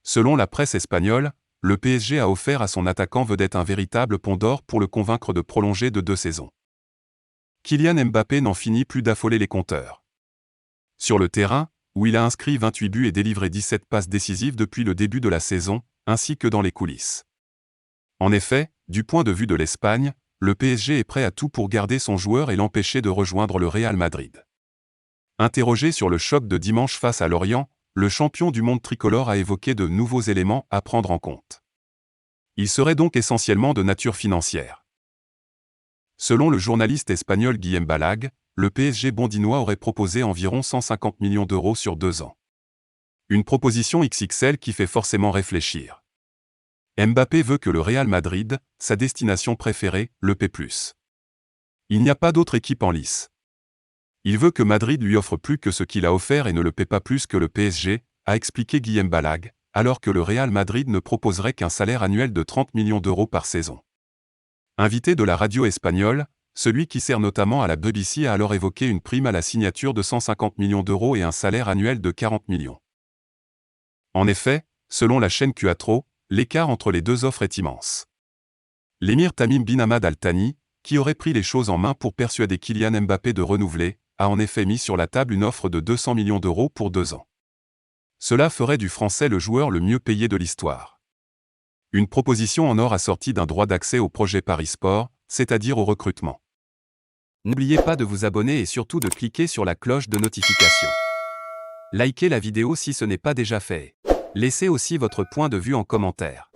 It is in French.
Selon la presse espagnole, le PSG a offert à son attaquant vedette un véritable pont d'or pour le convaincre de prolonger de 2 saisons. Kylian Mbappé n'en finit plus d'affoler les compteurs. Sur le terrain, où il a inscrit 28 buts et délivré 17 passes décisives depuis le début de la saison, ainsi que dans les coulisses. En effet, du point de vue de l'Espagne, le PSG est prêt à tout pour garder son joueur et l'empêcher de rejoindre le Real Madrid. Interrogé sur le choc de dimanche face à Lorient, le champion du monde tricolore a évoqué de nouveaux éléments à prendre en compte. Il serait donc essentiellement de nature financière. Selon le journaliste espagnol Guillem Balag, le PSG bondinois aurait proposé environ 150 millions d'euros sur 2 ans. Une proposition XXL qui fait forcément réfléchir. Mbappé veut que le Real Madrid, sa destination préférée, le paie plus. Il n'y a pas d'autre équipe en lice. Il veut que Madrid lui offre plus que ce qu'il a offert et ne le paie pas plus que le PSG, a expliqué Guillem Balag, alors que le Real Madrid ne proposerait qu'un salaire annuel de 30 millions d'euros par saison. Invité de la radio espagnole, celui qui sert notamment à la BBC a alors évoqué une prime à la signature de 150 millions d'euros et un salaire annuel de 40 millions. En effet, selon la chaîne Cuatro, l'écart entre les deux offres est immense. L'émir Tamim bin Hamad Al Thani, qui aurait pris les choses en main pour persuader Kylian Mbappé de renouveler, a en effet mis sur la table une offre de 200 millions d'euros pour 2 ans. Cela ferait du Français le joueur le mieux payé de l'histoire. Une proposition en or assortie d'un droit d'accès au projet Paris Sport, c'est-à-dire au recrutement. N'oubliez pas de vous abonner et surtout de cliquer sur la cloche de notification. Likez la vidéo si ce n'est pas déjà fait. Laissez aussi votre point de vue en commentaire.